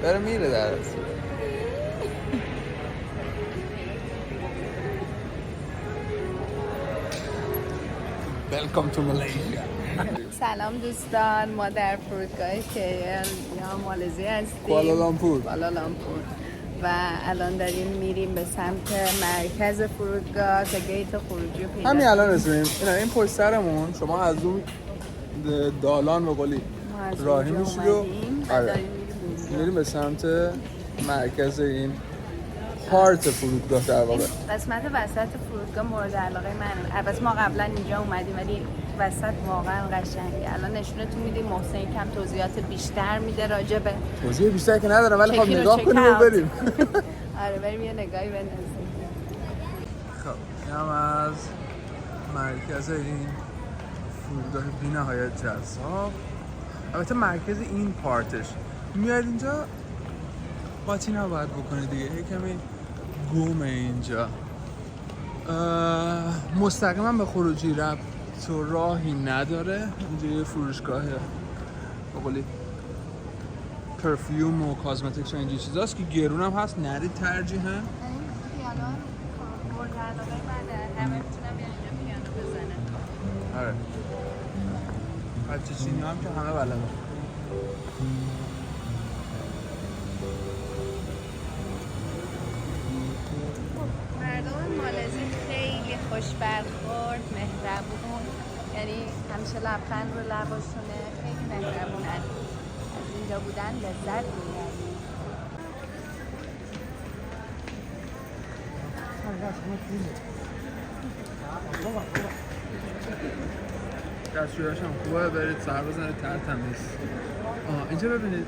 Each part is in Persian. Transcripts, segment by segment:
داره میره در اصل. Welcome to Malaysia. سلام دوستان، ما در فرودگاه KL یا مالزی هستیم، کوالالامپور و الان داریم میریم به سمت مرکز فرودگاه تا گیت خروجی رو پیدا. همین الان رسیدیم. این پشت سرمون شما از اون دالان به قولی راهی میشید و میریم به سمت مرکز این پارت فرودگاه در واقع. قسمت وسط فرودگاه مورد علاقه من. البته ما قبلا اینجا اومدیم ولی وسط واقعا قشنگه. الان نشونتون میدیم. محسن کم توضیحات بیشتر میده راجع به توضیح بیشتر که ندارم ولی خب نگاه کنیم و بریم. آره بریم یه نگاهی بندازیم. خب اینم از مرکز این فرودگاه بی‌نهایت جذاب. البته مرکز این پارتش میاد اینجا قاطی نباید بکنه دیگه، یه کمی گومه اینجا. مستقیما به خروجی ربط و راهی نداره. اینجا یه فروشگاه به قولی پرفیوم و کازمتیکس و اینجور چیزاست که گرون هم هست. نرید ترجیحاً. پیانو مورد علاقه منه. همه میتونم بیان اینجا پیانو بزنن. آره. بچه چینی هم که همه بلده. مردم مالزی خیلی خوش برخورد، مهربون، یعنی همیشه لبخند رو لباشونه، خیلی مهربونن. از اینجا بودن لذت میبریم. دستشویاش هم خوبه، برید سر بزنید تر تمیز. اینجا ببینید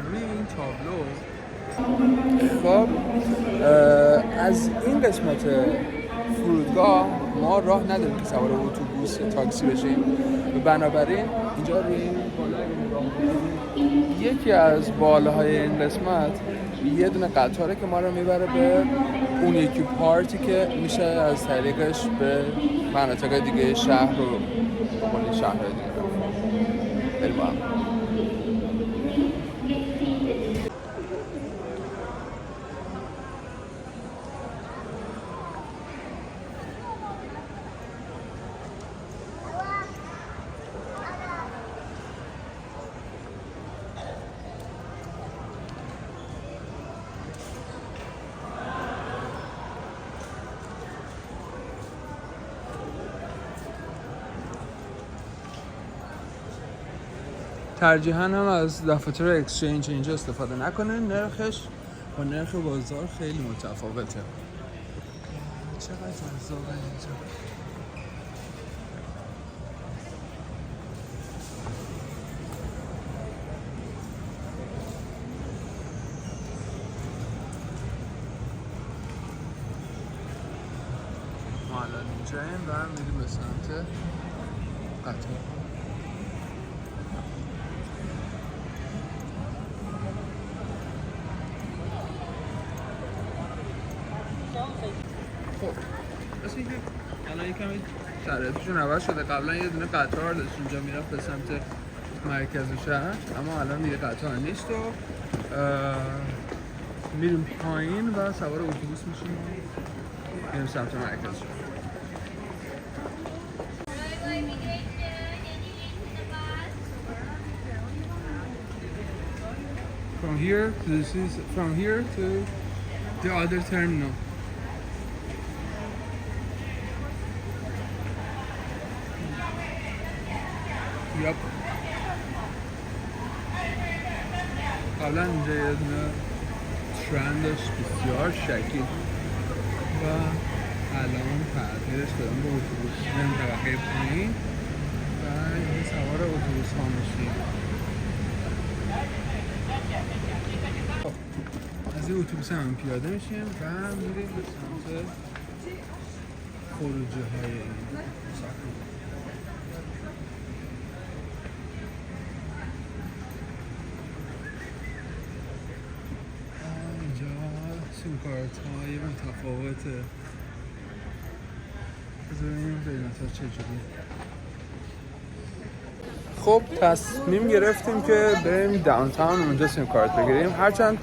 روی این تابلو خب از این قسمت فرودگاه ما راه نداریم که سوار اتوبوس یا تاکسی بشیم، بنابراین اینجا روی این بالا نگاه کنید یکی از بالاهای این قسمت یه دونه قطاره که ما رو میبره به اون یکی پارتی که میشه از طریقش به مناطق دیگه شهر و کلی شهر دیگه بریم با هم. ترجیحاً هم از دفاتر اکسچنج اینجا استفاده نکنین. نرخش با نرخ بازار خیلی متفاوته. چقدر جذابه اینجا. ما الان اینجاییم و میریم به سمت قطار. خب مثل اینکه الان یکمی شرایطشون عوض شده. قبلا یه دونه قطار داشت اینجا میرفت به سمت مرکز شهر، اما الان دیگه قطار نیست و میریم پایین و سوار اتوبوس میشیم و میریم سمت مرکز شهر. From here, this is from here to the other terminal. Yep. قبلا اینجا یه دونه ترن داشت بسیار شکیل و الان تغییرش دادن به اتوبوس. بریم طبقه پایین و یه سوار اتوبوس ها میشیم. از این اتوبوس هم پیاده میشیم و میریم به سمت خروجی های این ساختمان. سوکارت های متفاوته. بذاریم قیمت ها چجوری. خب تصمیم گرفتیم که بریم داونتاون اونجا سیم کارت بگیریم، هرچند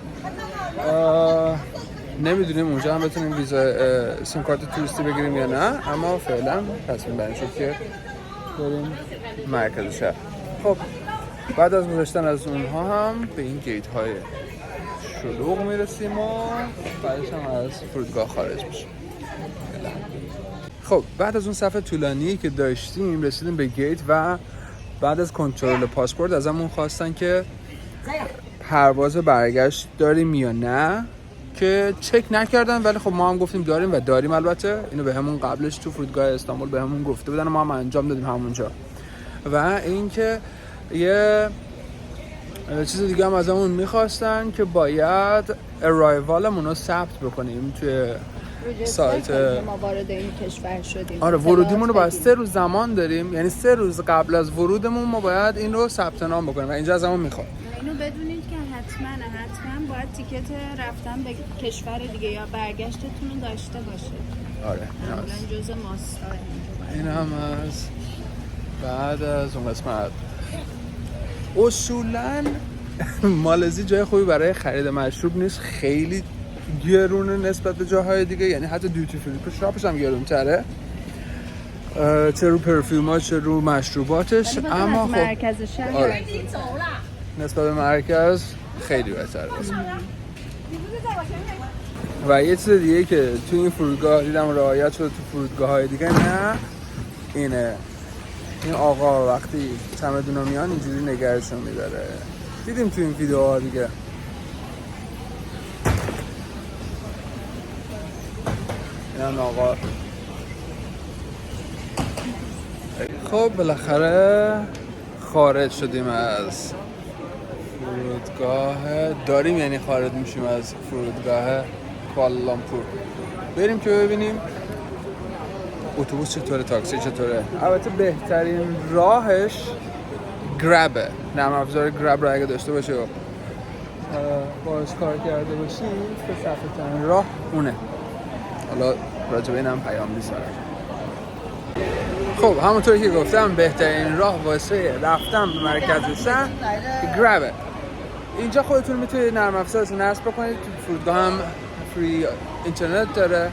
نمیدونیم اونجا هم بتونیم ویزا سیم کارت توریستی بگیریم یا نه، اما فعلا تصمیم بر این شد که بریم مرکز شهر. خب بعد از گذشتن از اونها هم به این گیت های شلوغ میرسیم و بعدش هم از فرودگاه خارج میشیم. خب بعد از اون صفحه طولانی که داشتیم رسیدیم به گیت و بعد از کنترل پاسپورت ازمون خواستن که پرواز برگشت داریم یا نه، که چک نکردن، ولی خب ما هم گفتیم داریم و داریم. البته اینو به همون قبلش تو فرودگاه استانبول به همون گفته بودن، ما هم انجام دادیم همونجا. و اینکه یه چیز دیگه هم ازمون میخواستن که باید ارایوالمون رو ثبت بکنیم توی سایت ما وارد این کشور شدیم. آره ورودیمون رو باید 3 روز زمان داریم، یعنی 3 روز قبل از ورودمون ما باید این رو ثبت نام بکنیم و اینجا ازمون میخواد. اینو بدونید که حتما باید تیکت رفتن به کشور دیگه یا برگشتتون رو داشته باشید. آره معمولا جزء ماست. این هم از بعد از اون قسمت. اصولاً مالزی جای خوبی برای خرید مشروب نیست، خیلی گرونه نسبت به جاهای دیگه، یعنی حتی دیوتی فری شاپش هم گرون تره، چه رو پرفیوما چه رو مشروباتش، اما خب مرکز شهر نسبت به مرکز خیلی بهتره. و یه چیز دیگه که تو این فرودگاه دیدم رعایت شده تو فرودگاه های دیگه نه اینه، این آقا وقتی چمدونا میان اینجوری نگهشون میداره، دیدیم تو این ویدیوها دیگه. این آقا خب بالاخره خارج شدیم از فرودگاه، داریم یعنی خارج میشیم از فرودگاه کوالالامپور، بریم که ببینیم اتوبوس چطوره، تاکسی چطوره. البته بهترین راهش گربه، نرم افزار گرب رو اگه داشته باشه و باهاش کار کرده باشی به صفحه ترین راه اونه. حالا راجع به اینم پیام میذارم. خب همونطوری که گفتم بهترین راه واسه رفتن به مرکز شهر گربه. اینجا خودتون میتونید نرم افزارتون نصب بکنید، تو فرودگاه هم فری اینترنت داره،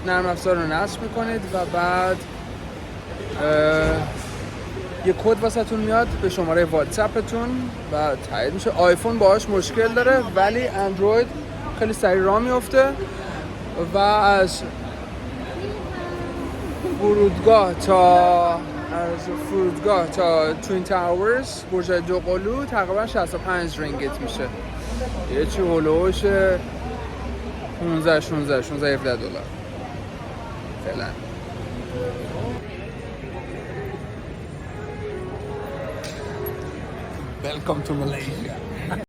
نرم افزار رو نصب میکنید و بعد یه کد واسهتون میاد به شماره واتساپتون و تایید میشه. آیفون باهاش مشکل داره ولی اندروید خیلی سریع راه میفته و از فرودگاه تا توین تاورز برج دوقلو تقریبا 65 رینگیت میشه، یه چی هلوش 16 $17 فعلا. Welcome to Malaysia.